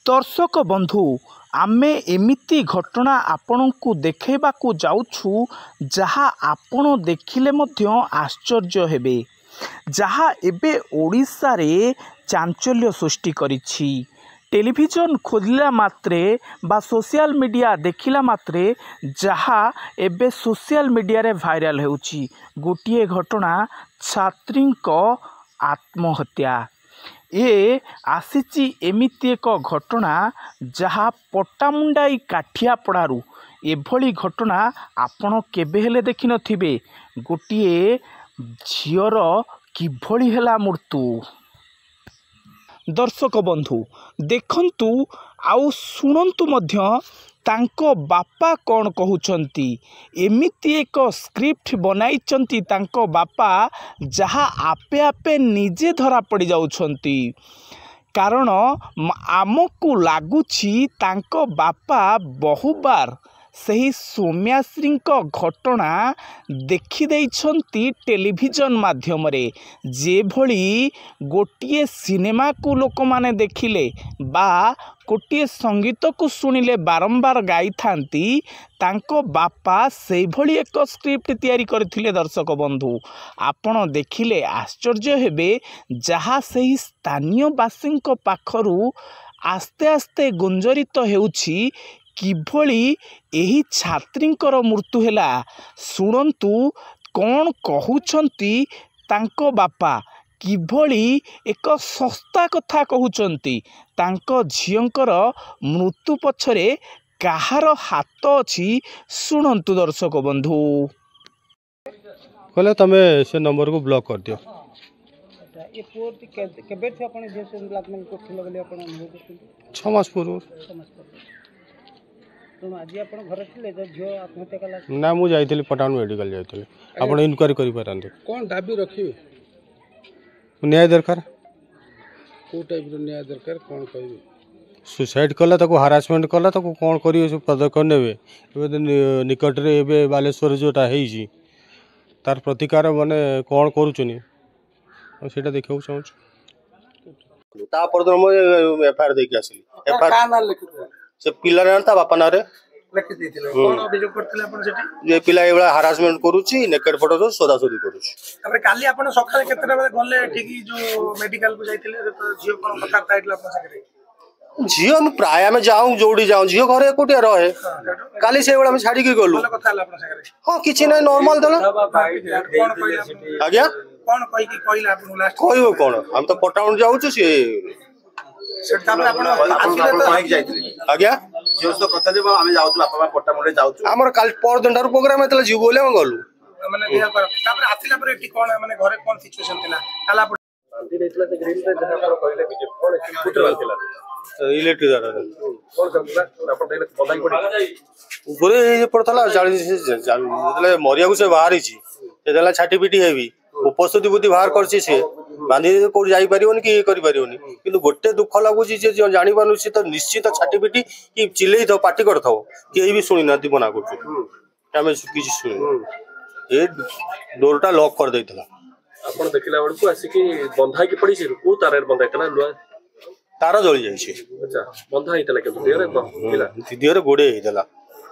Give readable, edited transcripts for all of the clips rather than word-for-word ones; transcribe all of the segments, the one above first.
दर्शक बंधु आमे एमिती घटना आपणକୁ देखैबाकू जाउछु जहा आपण देखिले मध्य आश्चर्य हेबे जहा एबे ओडिशा रे चांचल्य सृष्टि करिछि। टेलीविजन खोलिला मात्रे बा सोशल मीडिया देखिला मात्रे जहा एबे सोशल मीडिया रे भाइराल हेउछि गोटिए घटना छात्री आत्महत्या। ये आसीची एमिती एक घटना जहा पट्टामुंडाई काठियापड़ारू एभली घटना आपण केबे हेले देखि नथिबे। गोटिए झियर किभली हेला मृत्यु। दर्शक बंधु देखंतु आउ शुणंतु मध्य तांको बापा कौन कहउचंती। एमिती एक स्क्रिप्ट बनाइचंती तांको बापा जहा आपे आपे निजे धरा पड़ी जाउछंती। कारण आमको लगुछि तांको बापा बहुबार सही सौम्याश्री घटना देखी देइछंती टेलीविजन माध्यम रे। जे भली गोटिए सिनेमा को लोक माने देखिले बा गोटिए संगीत को सुनिले बारंबार गाई थांती तांको बापा से भली एक स्क्रिप्ट तैयारी करथिले। दर्शक बंधु आपण देखिले आश्चर्य हेबे जहा सही स्थानीय बासी पाखरू आस्ते आस्ते गुंजरित हेउछि किभली एही छात्रींकर मृत्यु हैला। शुणंतु कौन कहउछंती तांको बापा किभली एक सस्ता कथा कहउछंती। तांको झियंकर मृत्यु पछरे काहार हाथ अछि शुणंतु। दर्शक बंधु कहले तमे से नंबर को ब्लॉक कर दियो। ये पोर्ट केबे थे आपण जे से ब्लैकमेल करथिले बोली आपण अनुभव करथिले 6 मास पूर्व। तो आज आपण घर थिले जे झियो आत्महत्या कला ना मु जाइथिली पटान मेडिकल जाइथिली। आपण इनक्वायरी करि पारंते कोन दाबी रखिबे न्याय दरकार को टाइप रो न्याय दरकार कोन कहबे। सुसाइड कला ताको हरासमेंट कला ताको कोन करियो से पदक्षेप नेबे। एबे निकट रे एबे बालेश्वर जोटा हेइजी तार प्रतिकार माने कोन करूचनी सेटा देखौ चाहू ता पर हम एफआईआर देके आसली। का ना लिखित से पिला ना ता बापा ना रे लिखि देथिले कोन अभियोग करथिले आपण सेठी जे पिला एबा हरासमेंट करूची नेकेड फोटो तो सोदा सोदी करूची। तबरे काली आपण सकाळे केतरा बेले गले ठीकी जो मेडिकल को जाइथिले तो जियो कोन कथा ताइटला आपण सके झियो हम प्राय में जाऊं जोड़ी जाऊं झियो घरे कोटिया रहे काली से बेला में छाड़ी के गलु कथा ला आपण सके हां किछि नै नॉर्मल देला कोन कहला आज्ञा कोन कहि कि कहला आपण लास्ट कहयो कोन हम तो पटाउन जाऊ छु से सेटा में आपण आसिले तो माइक जाइथिले आज्ञा जो तो कथा देबो आमे जाऊ छु बापा पट्टा मुंडे जाऊ छु हमर काल पर दंडार प्रोग्राम हेतला जीव बोले हम गलु माने देह पर तापर आसिला पर एटी कोन माने घरे कोन सिचुएशन थिला काला बांधी देथिला ते ग्रीन पे जहा पर कहले बीजे कोन फुट रहथिला इलेक्ट्रिक दारा कोन समला आपण देले बंधाई पड़ी ऊपरे ये पड़तला 40 मतलब मरिया को से बाहर छी से देला छाटी पिटी हेवी उपस्थिति बुद्धि बाहर करछि से बांधी को जाई परियोनी कि करि परियोनी किंतु गोटे दुख लागुछि जे जानि बानुछि त निश्चित छाटी पिटी कि चिल्लै तो पार्टी करथौ केही भी सुनि नथि बना करछु हमें किछि सुनि ए डोरटा लॉक कर दैतला। आपण देखिला बडको आसी कि बंधा की पड़ी से को तारे बंधा कला लुआ तार जळि जाई छै। अच्छा बंधा हितला के देरे किला दिदियर गोडे हितला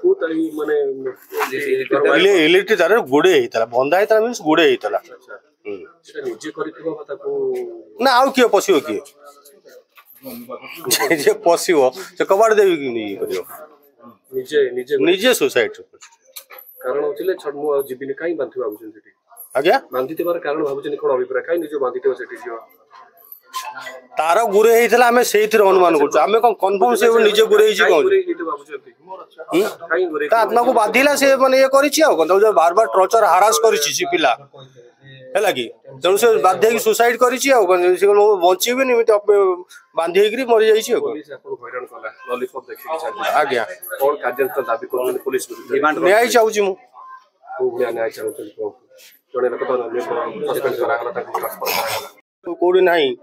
को ताई माने इलेक्ट्रिक तार गोडे हितला बंधा हितला मींस गोडे हितला। अच्छा से निजे करिथिबा माता को ना आउ कियो पसियो कि जे पसियो से कबाड़ देबी कि नहीं करियो निजे निजे निजे सुसाइड कारण होतिले छड मु जीविनी काई बांधी बाबुजन सेठी आज्ञा बांधी बार कारण बाबुजन कोन अभिप्राय काई निजे बांधी देव सेठी जियो तार गुरे हेइतला हमें सेहितिर अनुमान करछु हमें कोन कन्फर्म से निजे गुरे हिची कोन काई गुरे ता आत्मा को बाधिला से माने ये करिछि आ कोन जो बार बार टॉर्चर हरास करिछि सी पिला हैला कि तेनु से बाध्य की सुसाइड करिछि आ कोन से बंची भी निमित बांधी हेकरी मरि जाइछि आ पुलिस आपन हैरान कला लॉलीपॉप देखि कि छाड़ आज्ञा कोन कार्यान्वयन दाबी करछन पुलिस डिमांड न्याय चाहूछि मु को बुला न्याय चाहछन को जने लोक तो सस्पेंड करा हला ताको ट्रांसफर करा कोडी नाही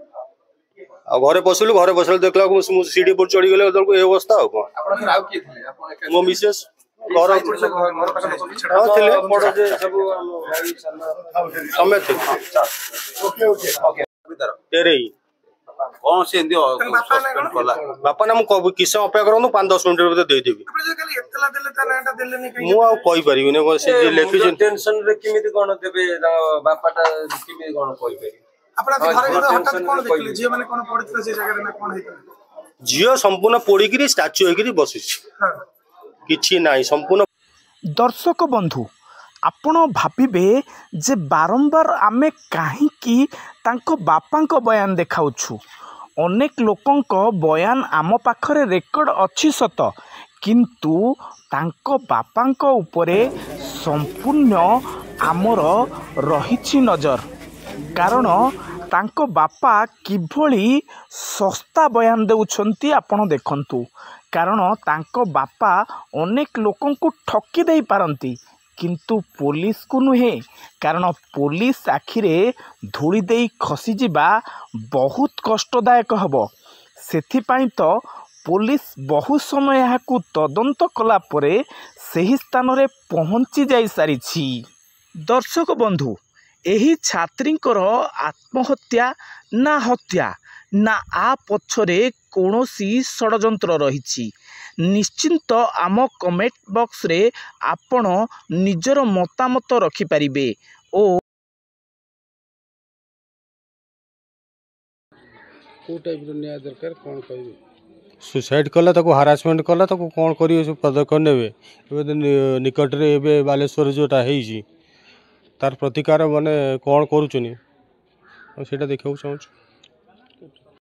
आ घरे बसलु देखला को सीडी पर चढ़ी गेले को ए अवस्था हो कोन आपण राव की थिले आपण मो मिसेस घर घर थिले बड़ जे सब समय थे ओके ओके ओके तेरे कौन से एंदी बापा ना सस्पेंड कला बापा ना मुझे किस अपेक्षा करूँ 5-10 मिनट भीतर देदेवी ଆପଣ ଯୋଉ କାଲି ଏତଲା ଦେଲେ ତା ନାଁଟା ଦେଲେନି କାହିଁକି मुझे से लिखी टेंशन रे किमिति कोन देबे बापाटा किमिति कोन कहि पारि ଆପଣ ଆଜି ଘରେ ଗଲେ ହଠାତ୍ କଣ ଦେଖିଲେ ଝିଅ ମାନେ କଣ ପଡିଥିଲେ ସେ ଜାଗାରେ ନା କଣ ହେଇଥିଲା झील संपूर्ण पोड़िकी स्टाच्यू होकर बस कि ना संपूर्ण। दर्शक बंधु आपण भाबिबे जे बारंबार आमे काहींकी तांको बापांको बयान देखाउछु। अनेक लोकंक बयान आम पाखरे रेकर्ड अछि सत, किंतु तांको बापांको उपरे संपूर्ण आमर रहिछि नजर। कारण तांको बापा किभली सस्ता बयान देउछंती आपण देखंतु। कारण तांको बापा अनेक लोकंकु ठकी देई पारंती, किंतु पुलिस को नुहे। कारण पुलिस आखिरे धूली देई खसी जिबा बहुत कष्टदायक हबो। सेथिपाई तो पुलिस बहु समय याकू तदंत कला परे सही स्थान रे पहुंची जाई सारिछि। दर्शक बंधु एही छात्रींकर आत्महत्या ना हत्या ना आ पछरे कौनसी षड्यंत्र रहिछि। निश्चिंत आम कमेंट बॉक्स रे आपण निजर मतामत रखिपारिबे ओ को टाइप रो न्याय दरकार कौन कहबे। सुसाइड कला ताको हारासमेंट कला ताको कौन करिवे सब पदक्षेप नेबे। एबे निकट रे एबे बालेश्वर जोटा हेइछि तार प्रतिकार माने कौन करूचनी सेटा देखिବାକୁ चाहूछु।